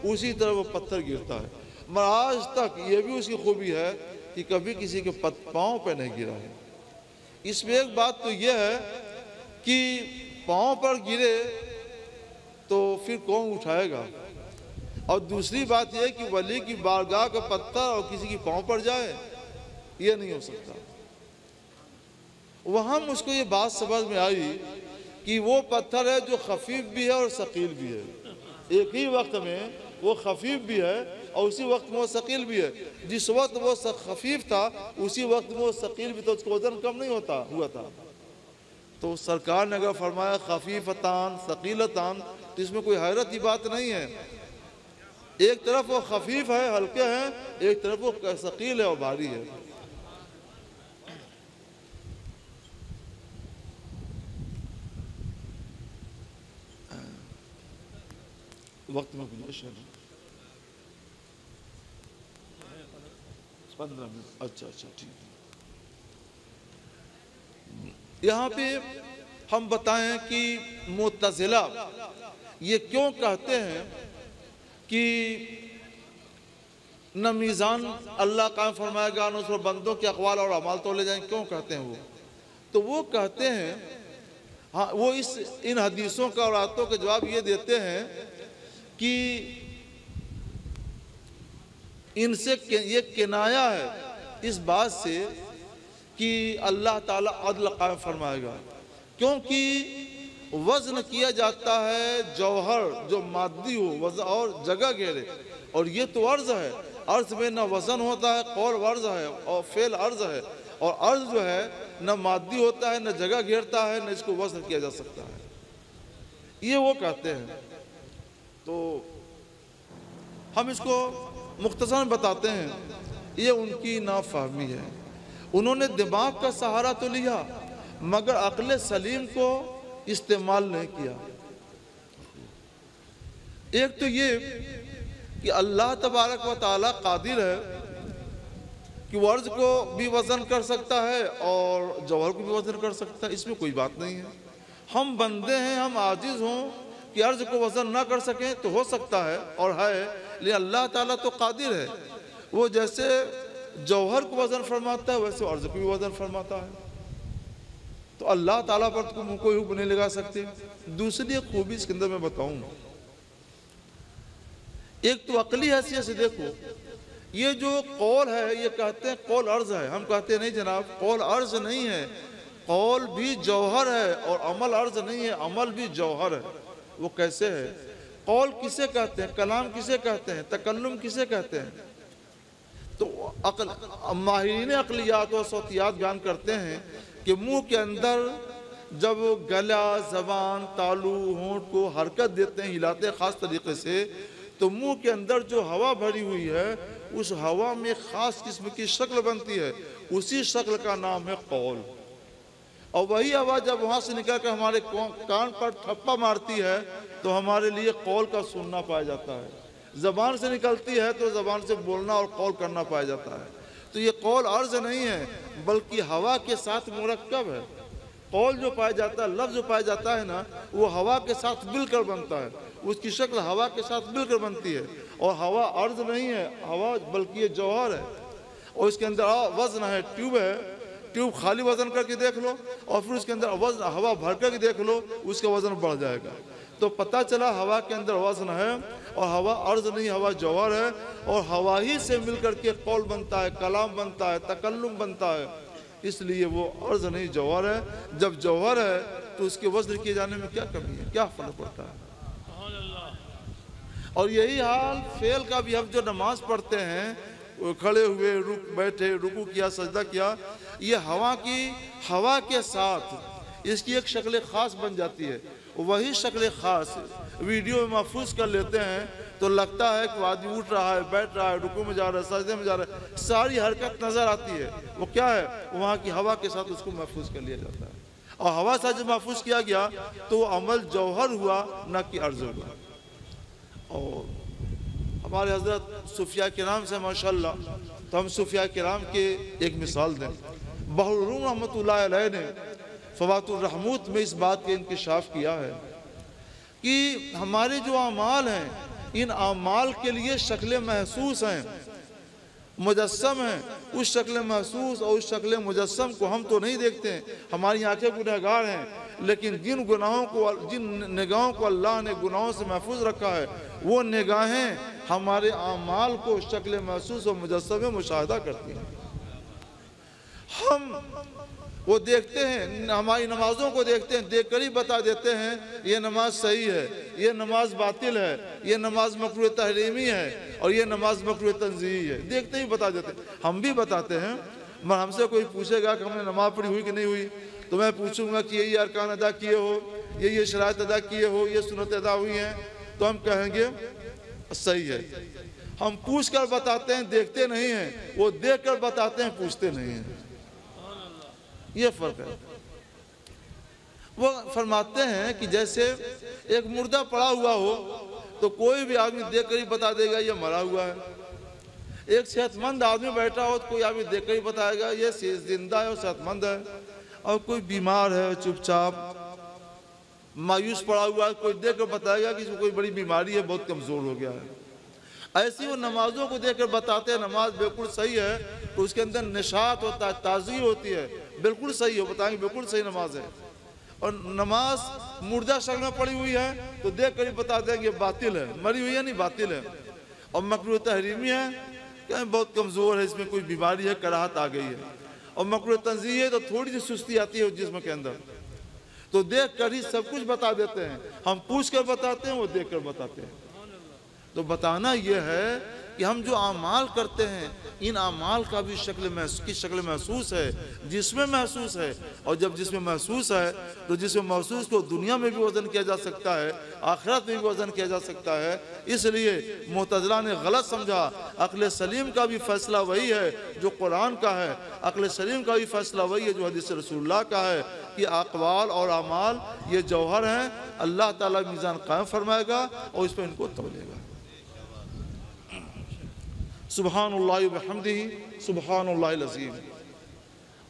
اسی طرح وہ پتھر گرتا ہے۔ مگر آج تک یہ بھی اس کی خوبی ہے کہ کبھی کسی کے پاؤں پہ نہیں گرا ہے۔ اس میں ایک بات تو یہ ہے کہ پاؤں پر گرے تو پھر کون اٹھائے گا، اور دوسری بات یہ کہ ولی کی بارگاہ کا پتھر اور کسی کی پاؤں پر جائے، یہ نہیں ہو سکتا۔ وہاں مجھ کو یہ بات سمجھ میں آئی کہ وہ پتھر ہے جو خفیف بھی ہے اور ثقیل بھی ہے، ایک ہی وقت میں وہ خفیف بھی ہے اور اسی وقت میں وہ ثقیل بھی ہے۔ جس وقت وہ خفیف تھا اسی وقت میں وہ ثقیل بھی تھا، اس کو وزن کم نہیں ہوا تھا۔ تو سرکار نے اگر فرمایا خفیفتان ثقیلتان تو اس میں کوئی حیرت کی بات نہیں ہے۔ ایک طرف وہ خفیف ہے، ہلکے ہیں، ایک طرف وہ ثقیل ہے اور بھاری ہے۔ وقت میں گنجائش ہے 15 منٹ؟ اچھا ٹھیک ہے۔ یہاں پہ ہم بتائیں کہ معتزلہ یہ کیوں کہتے ہیں کہ نہ میزان اللہ قائم فرمائے گا نہ اس پر بندوں کے اقوال اور اعمال تولے جائیں، کیوں کہتے ہیں وہ؟ تو وہ کہتے ہیں، ہاں وہ ان حدیثوں کا اور آیتوں کا جواب یہ دیتے ہیں کہ ان سے یہ کنایا ہے اس بات سے کہ اللہ تعالیٰ عدل قائم فرمائے گا، کیونکہ وزن کیا جاتا ہے جوہر جو مادی ہو اور جگہ گھیرے، اور یہ تو عرض ہے، عرض میں نہ وزن ہوتا ہے، قول عرض ہے اور فعل عرض ہے، اور عرض جو ہے نہ مادی ہوتا ہے نہ جگہ گھیرتا ہے نہ اس کو وزن کیا جا سکتا ہے، یہ وہ کہتے ہیں۔ تو ہم اس کو مختصراً بتاتے ہیں، یہ ان کی نافہمی ہے۔ انہوں نے دماغ کا سہارا تو لیا مگر عقل سلیم کو استعمال نہیں کیا۔ ایک تو یہ کہ اللہ تبارک و تعالیٰ قادر ہے کہ وہ عرض کو بھی وزن کر سکتا ہے اور جوہر کو بھی وزن کر سکتا ہے، اس میں کوئی بات نہیں ہے۔ ہم بندے ہیں، ہم عاجز ہوں کہ عرض کو وزن نہ کر سکیں تو ہو سکتا ہے اور ہے، لیکن اللہ تعالیٰ تو قادر ہے، وہ جیسے جوہر کو وزن فرماتا ہے ویسے عرض کو بھی وزن فرماتا ہے، تو اللہ تعالیٰ پر کوئی حکم نہیں لگا سکتے۔ دوسری ایک خوبی اس کے اندر میں بتاؤں، ایک تو عقلی حیثیت سے دیکھو، یہ جو قول ہے یہ کہتے ہیں قول عرض ہے، ہم کہتے ہیں نہیں جناب قول عرض نہیں ہے، قول بھی جوہر ہے اور عمل عرض نہیں ہے، عمل بھی جوہر ہے۔ وہ کیسے ہے؟ قول کسے کہتے ہیں؟ کلام کسے کہتے ہیں؟ تکلم کسے کہتے ہیں؟ تو ماہرین عقلیات و صوتیات بیان کرتے ہیں کہ منہ کے اندر جب گلا، زبان، تالو، ہونٹ کو حرکت دیتے ہیں، ہلاتے ہیں خاص طریقے سے، تو منہ کے اندر جو ہوا بھری ہوئی ہے اس ہوا میں خاص قسم کی شکل بنتی ہے، اسی شکل کا نام ہے قول۔ اور وہی ہوا جب وہاں سے نکل کر ہمارے کان پر ٹھپا مارتی ہے تو ہمارے لیے قول کا سننا پایا جاتا ہے، زبان سے نکلتی ہے تو زبان سے بولنا اور قول کرنا پایا جاتا ہے۔ تو یہ قول عرض نہیں ہے بلکہ ہوا کے ساتھ مرکب ہے۔ قول جو پایا جاتا ہے، لفظ جو پایا جاتا ہے نا، وہ ہوا کے ساتھ مل کر بنتا ہے، اس کی شکل ہوا کے ساتھ مل کر بنتی ہے، اور ہوا عرض نہیں ہے، ہوا بلکہ یہ جوہر ہے، اور اس کے اندر وزن ہے، ٹیوب ہے، ٹیوب خالی وزن کر کے دیکھ لو اور پھر اس کے اندر وزن ہوا بھر کر کے دیکھ لو، اس کا وزن بڑھ جائے گا۔ تو پتہ چلا ہوا کے اندر وزن ہے اور ہوا عرض نہیں، ہوا جوہر ہے، اور ہوا ہی سے مل کر کے قول بنتا ہے، کلام بنتا ہے، تکلم بنتا ہے، اس لیے وہ عرض نہیں جوہر ہے۔ جب جوہر ہے تو اس کے وزن کیے جانے میں کیا کمی ہے، کیا فرق پڑتا ہے؟ اور یہی حال فعل کا بھی، ہم جو نماز پڑھتے ہیں کھڑے ہوئے، بیٹھے، رکوع کیا، سجدہ کیا، یہ ہوا کے ساتھ اس کی ایک شکل خاص بن جاتی ہے۔ وہی شکل خاص ویڈیو میں محفوظ کر لیتے ہیں تو لگتا ہے کہ آدمی اٹھ رہا ہے، بیٹھ رہا ہے، رکوع میں جا رہا ہے، سجدے میں جا رہا ہے، ساری حرکت نظر آتی ہے۔ وہ کیا ہے؟ وہاں کی ہوا کے ساتھ اس کو محفوظ کر لیا جاتا ہے، اور ہوا سے جب محفوظ کیا گیا تو وہ عمل جوہر ہوا نہ کہ عرض ہوا۔ اور ہمارے حضرت صوفیاء کرام سے ماشاءاللہ، تو ہم صوفیاء کرام کے ایک مثال دیں۔ بحر العلوم رحمۃ اللہ علیہ نے فوات الرحموت میں اس بات کا انکشاف کیا ہے کہ ہمارے جو اعمال ہیں، ان اعمال کے لیے شکل محسوس ہیں، مجسم ہیں۔ اس شکل محسوس اور اس شکل مجسم کو ہم تو نہیں دیکھتے ہیں، ہماری آنکھیں گنہگار ہیں، لیکن جن نگاہوں کو اللہ نے گناہوں سے محفوظ رکھا ہے، وہ نگاہیں ہمارے اعمال کو شکل محسوس اور مجسم میں مشاہدہ کرتی ہیں۔ ہم وہ دیکھتے ہیں، ہماری نمازوں کو دیکھتے ہیں، دیکھ کر ہی بتا دیتے ہیں یہ نماز صحیح ہے، یہ نماز باطل ہے، یہ نماز مکروہ تحریمی ہے، اور یہ نماز مکروہ تنزیہی ہے، دیکھتے ہی بتا دیتے ہیں۔ ہم بھی بتاتے ہیں، مگر ہم سے کوئی پوچھے گا کہ ہم نے نماز پڑھی ہوئی کہ نہیں ہوئی، تو میں پوچھوں گا کہ یہ ارکان ادا کیے ہو، یہ شرائط ادا کیے ہو، یہ سنت ادا ہوئی ہیں، تو ہم کہیں گے صحیح ہے۔ ہم پوچھ کر بتاتے ہیں، دیکھتے نہیں ہیں، وہ دیکھ کر بتاتے ہیں، پوچھتے نہیں ہیں، یہ فرق ہے۔ وہ فرماتے ہیں کہ جیسے ایک مردہ پڑا ہوا ہو تو کوئی بھی آدمی دیکھ کر ہی بتا دے گا یہ مرا ہوا ہے، ایک صحت مند آدمی بیٹھا ہو تو کوئی آدمی دیکھ کر ہی بتائے گا یہ زندہ ہے اور صحت مند ہے، اور کوئی بیمار ہے چپ چاپ مایوس پڑا ہوا ہے، کوئی دیکھ کر بتائے گا کہ اس کو کوئی بڑی بیماری ہے، بہت کمزور ہو گیا ہے۔ ایسی وہ نمازوں کو دیکھ کر بتاتے ہیں نماز بالکل صحیح ہے، تو اس کے اندر نشاط ہوتا ہے، تازگی ہوتی ہے، بالکل صحیح ہو، بتائیں گے بالکل صحیح نماز ہے۔ اور نماز مردہ شکل میں پڑی ہوئی ہے تو دیکھ کر ہی بتا دیں گے باطل ہے، مری ہوئی ہے نہیں باطل ہے، اور مکروہ تحریمی ہے کہ بہت کمزور ہے، اس میں کوئی بیماری ہے، کراہت آ گئی ہے، اور مکروہ تنزیہی ہے تو تھوڑی سی سستی آتی ہے جسم کے اندر، تو دیکھ کر ہی سب کچھ بتا دیتے ہیں۔ ہم پوچھ کر بتاتے ہیں، وہ دیکھ کر بتاتے ہیں۔ تو بتانا یہ ہے کہ ہم جو اعمال کرتے ہیں ان اعمال کا بھی شکل محسوس ہے، جسم میں محسوس ہے، اور جب جسم میں محسوس ہے تو جسم محسوس کو دنیا میں بھی وزن کیا جا سکتا ہے، آخرت میں بھی وزن کیا جا سکتا ہے۔ اس لیے معتزلہ نے غلط سمجھا۔ عقل سلیم کا بھی فیصلہ وہی ہے جو قرآن کا ہے، عقل سلیم کا بھی فیصلہ وہی ہے جو حدیث رسول اللہ کا ہے کہ اقوال اور اعمال یہ جوہر ہیں، اللہ تعالیٰ میزان قائم فرمائے گا اور اس پہ ان کو تولے گا۔ سبحان اللہ وبحمدہ، سبحان اللہ العظیم۔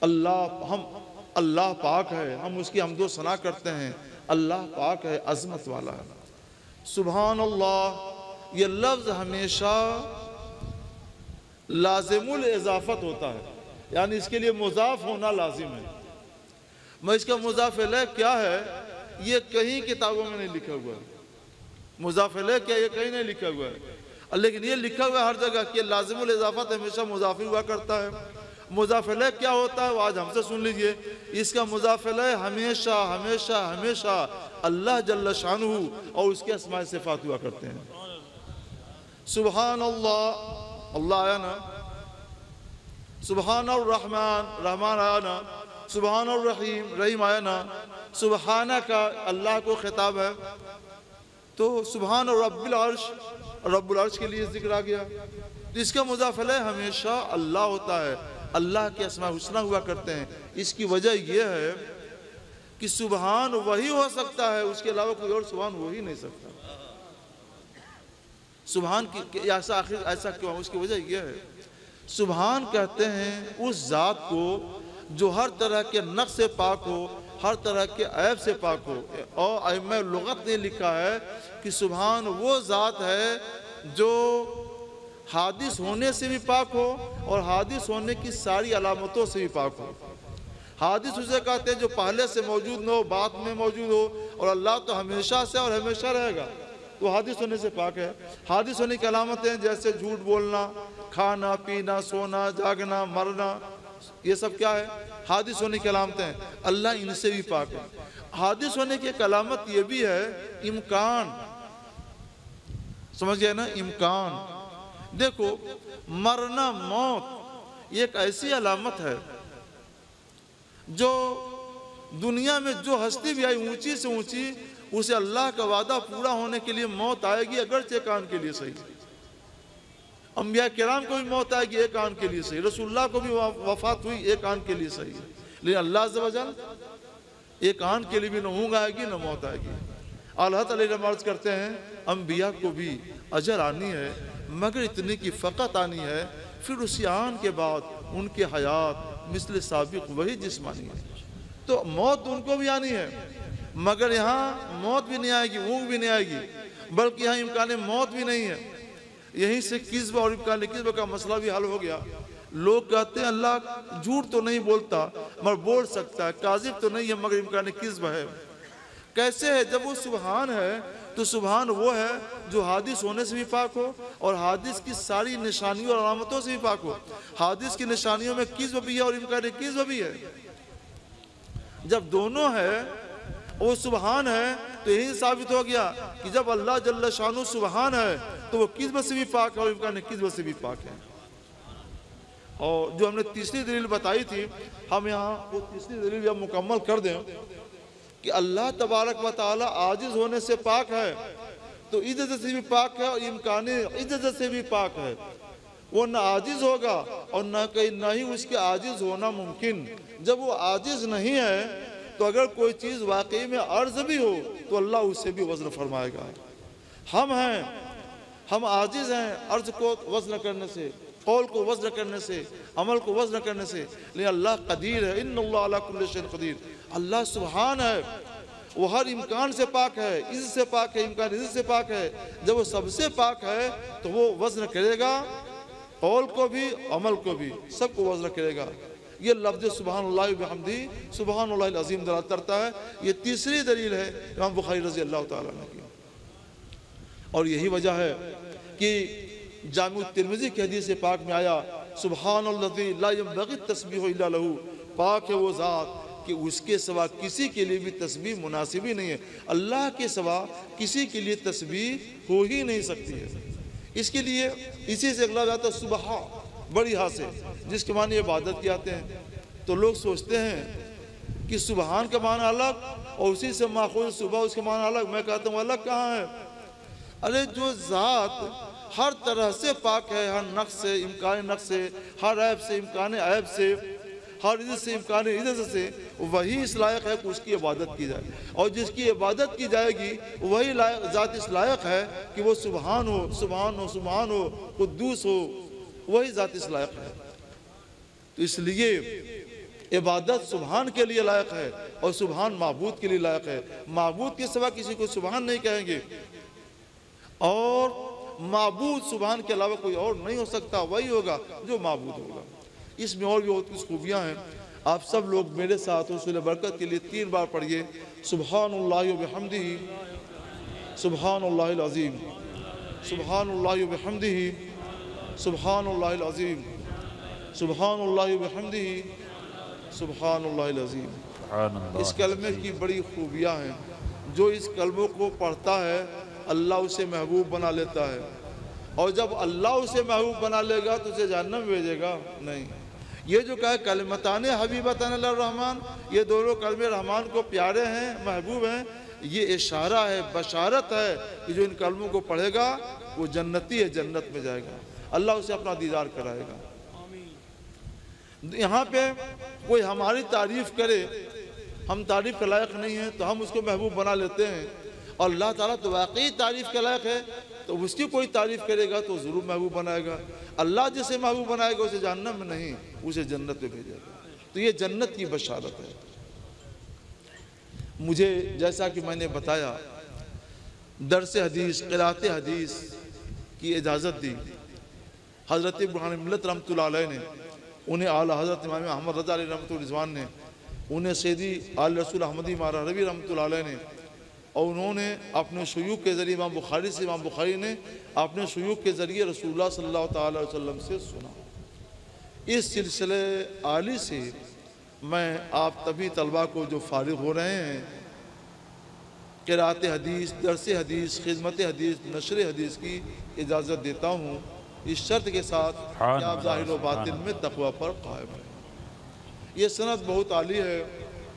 اللہ پاک ہے، ہم اس کی حمد و ثنا کرتے ہیں۔ اللہ پاک ہے، عظمت والا ہے۔ سبحان اللہ یہ لفظ ہمیشہ لازم الاضافت ہوتا ہے، یعنی اس کے لیے مضاف ہونا لازم ہے۔ میں اس کا مضاف الیہ کیا ہے یہ کہیں کتابوں میں نہیں لکھا ہوا ہے۔ مضاف الیہ کیا یہ کہیں نہیں لکھا ہوا ہے، لیکن یہ لکھا ہوا ہے ہر جگہ کہ لازم الاضافت ہمیشہ مضاف ہوا کرتا ہے۔ مضاف الیہ کیا ہوتا ہے وہ آج ہم سے سن لیجئے۔ اس کا مضاف الیہ ہمیشہ ہمیشہ ہمیشہ اللہ جل شانہ اور اس کے اسماء صفات ہوا کرتے ہیں۔ سبحان اللہ، اللہ آیا نا، سبحان الرحمن، رحمان آیا نا، سبحان الرحیم، رحیم آیا نا، سبحانہ کا اللہ کو خطاب ہے تو سبحان رب العرش، رب العرش کے لیے ذکر آ گیا۔ اس کا مضاف الیہ ہمیشہ اللہ ہوتا ہے، اللہ کے اسماء حسنہ ہوا کرتے ہیں۔ اس کی وجہ یہ ہے کہ سبحان وہی ہو سکتا ہے، اس کے علاوہ کوئی اور سبحان ہو ہی نہیں سکتا۔ سبحان کی ایسا کیوں؟ اس کی وجہ یہ ہے، سبحان کہتے ہیں اس ذات کو جو ہر طرح کے نقص سے پاک ہو، ہر طرح کے عیب سے پاک ہو۔ اور ائمہ لغت نے لکھا ہے کہ سبحان وہ ذات ہے جو حادث ہونے سے بھی پاک ہو اور حادث ہونے کی ساری علامتوں سے بھی پاک ہو۔ حادث اسے کہتے ہیں جو پہلے سے موجود نہ ہو، بعد میں موجود ہو، اور اللہ تو ہمیشہ سے اور ہمیشہ رہے گا، تو حادث ہونے سے پاک ہے۔ حادث ہونے کی علامتیں جیسے جھوٹ بولنا، کھانا پینا، سونا جاگنا، مرنا، یہ سب کیا ہے؟ حادث ہونے کی علامتیں ہیں۔ اللہ ان سے بھی پاک ہے۔ حادث ہونے کی ایک علامت یہ بھی ہے امکان، سمجھ گئے نا؟ امکان۔ دیکھو مرنا، موت، یہ ایک ایسی علامت ہے جو دنیا میں جو ہستی بھی آئی اونچی سے اونچی، اسے اللہ کا وعدہ پورا ہونے کے لیے موت آئے گی، اگرچہ ایک آن کے لیے صحیح۔ انبیاء کرام کو بھی موت آئے گی ایک آن کے لیے صحیح، رسول اللہ کو بھی وفات ہوئی ایک آن کے لیے صحیح، لیکن اللہ عز و جل ایک آن کے لیے بھی نہ اونگ آئے گی نہ موت آئے گی۔ اللہ تعالیٰ عرض کرتے ہیں انبیاء کو بھی اجل آنی ہے، مگر اتنی کی فقط آنی ہے، پھر اسی آن کے بعد ان کے حیات مثل سابق وہی جسمانی ہے۔ تو موت ان کو بھی آنی ہے، مگر یہاں موت بھی نہیں آئے گی، اونگ بھی نہیں آئے گی، بلکہ یہاں امکان موت بھی نہیں ہے۔ یہیں سے کذب اور امکان کذب کا مسئلہ بھی حل ہو گیا۔ لوگ کہتے ہیں اللہ جھوٹ تو نہیں بولتا مگر بول سکتا ہے، کاذب تو نہیں ہے مگر امکان کذب ہے۔ کیسے ہے؟ جب وہ سبحان ہے تو سبحان وہ ہے جو حادث ہونے سے بھی پاک ہو اور حادث کی ساری نشانیوں اور علامتوں سے بھی پاک ہو۔ حادث کی نشانیوں میں کذب بھی ہے اور امکان کذب بھی ہے۔ جب دونوں ہے وہ سبحان ہے تو یہی ثابت ہو گیا کہ جب اللہ جل شانہ سبحان ہے تو وہ کذب سے بھی پاک ہے اور امکان کذب سے بھی پاک ہے۔ اور جو ہم نے تیسری دلیل بتائی تھی، ہم یہاں وہ تیسری دلیل بھی مکمل کر دیں کہ اللہ تبارک و تعالی عاجز ہونے سے پاک ہے تو عجز سے بھی پاک ہے اور امکان عجز سے بھی پاک ہے۔ وہ نہ عاجز ہوگا اور نہ ہی اس کے عاجز ہونا ممکن۔ جب وہ عاجز نہیں ہے تو اگر کوئی چیز واقعی میں عرض بھی ہو تو اللہ اسے بھی وزن فرمائے گا۔ ہم عاجز ہیں عرض کو وزن کرنے سے، قول کو وزن کرنے سے، عمل کو وزن کرنے سے، لیکن اللہ قدیر ہے۔ ان اللہ علی کل شیء قدیر۔ اللہ سبحان ہے، وہ ہر امکان سے پاک ہے، عز سے پاک ہے، امکان عز سے پاک ہے۔ جب وہ سب سے پاک ہے تو وہ وزن کرے گا، قول کو بھی عمل کو بھی، سب کو وزن کرے گا۔ یہ لفظ سبحان اللہ بحمدہ، سبحان اللہ العظیم دلالت کرتا ہے۔ یہ تیسری دلیل ہے امام بخاری رضی اللہ تعالیٰ عنہ کی۔ اور یہی وجہ ہے کہ جامع ترمذی کی حدیث پاک میں آیا سبحان الذی لا ينبغي التسبیح الا لہ، پاک ہے وہ ذات کہ اس کے سوا کسی کے لیے بھی تسبیح مناسب ہی نہیں ہے۔ اللہ کے سوا کسی کے لیے تسبیح ہو ہی نہیں سکتی ہے۔ اس کے لیے اسی سے اگلا جاتا ہے سبحان، بڑی ہا سے، جس کے معنی عبادت کی آتے ہیں۔ تو لوگ سوچتے ہیں کہ سبحان کا معنی الگ اور اسی سے ماخوذ صبح اس کا معنی الگ۔ میں کہتا ہوں الگ کہاں ہے؟ ارے جو ذات ہر طرح سے پاک ہے، ہر نقص سے، امکان نقص سے، ہر عیب سے، امکان عیب سے، ہر عزت سے، امکان عزت سے، وہی اس لائق ہے کہ اس کی عبادت کی جائے، اور جس کی عبادت کی جائے گی وہی ذات اس لائق ہے کہ وہ سبحان ہو، سبحان ہو، سبحان ہو، قدوس ہو، وہی ذات اس لائق ہے۔ تو اس لیے عبادت سبحان کے لیے لائق ہے اور سبحان معبود کے لیے لائق ہے۔ معبود کے سوا کسی کو سبحان نہیں کہیں گے، اور معبود سبحان کے علاوہ کوئی اور نہیں ہو سکتا، وہی ہوگا جو معبود ہوگا۔ اس میں اور بھی بہت کچھ خوبیاں ہیں۔ آپ سب لوگ میرے ساتھ حصول برکت کے لیے 3 بار پڑھیے، سبحان اللہ و بحمدہ، سبحان اللہ العظیم، سبحان اللہ و بحمدہ، سبحان اللہ العظیم، سبحان اللہ و بحمدہ، سبحان اللہ العظیم۔ اس کلمے کی بڑی خوبیاں ہیں۔ جو اس کلموں کو پڑھتا ہے اللہ اسے محبوب بنا لیتا ہے، اور جب اللہ اسے محبوب بنا لے گا تو اسے جہنم بھیجے گا نہیں۔ یہ جو کہا کلمتان حبیبتان الرحمن، یہ دونوں کلمے رحمان کو پیارے ہیں، محبوب ہیں، یہ اشارہ ہے، بشارت ہے کہ جو ان کلموں کو پڑھے گا وہ جنتی ہے، جنت میں جائے گا، اللہ اسے اپنا دیدار کرائے گا۔ یہاں پہ کوئی ہماری تعریف کرے، ہم تعریف کے لائق نہیں ہیں تو ہم اس کو محبوب بنا لیتے ہیں، اور اللہ تعالیٰ تو واقعی تعریف کے لائق ہے، تو اس کی کوئی تعریف کرے گا تو ضرور محبوب بنائے گا۔ اللہ جسے محبوب بنائے گا اسے جہنم میں نہیں، اسے جنت میں بھیجے گا۔ تو یہ جنت کی بشارت ہے۔ مجھے جیسا کہ میں نے بتایا درس حدیث، قرأت حدیث کی اجازت دی حضرت برہان ملت رحمۃ اللہ علیہ نے، انہیں اعلیٰ حضرت امام احمد رضا علیہ رحمۃ الرضوان نے، انہیں سیدی آل رسول احمدی مارا ربی رحمۃ اللہ علیہ نے، اور انہوں نے اپنے شیوخ کے ذریعے امام بخاری سے، امام بخاری نے اپنے شیوخ کے ذریعے رسول اللہ صلی اللہ تعالی علیہ وسلم سے سنا۔ اس سلسلے عالی سے میں آپ تبھی طلبہ کو جو فارغ ہو رہے ہیں قرأت حدیث، درس حدیث، خدمت حدیث، نشر حدیث کی اجازت دیتا ہوں، اس شرط کے ساتھ کہ آپ ظاہر و باطن میں تقوی پر قائم ہیں۔ یہ سند بہت عالی ہے،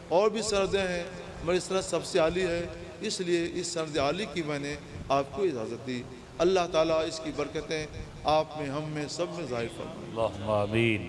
اور بھی سندیں ہیں، مگر سند سب سے عالی ہے، اس لیے اس سند عالی کی میں نے آپ کو اجازت دی۔ اللہ تعالیٰ اس کی برکتیں آپ میں، ہم میں، سب میں ظاہر فرمائے۔ اللہم آمین۔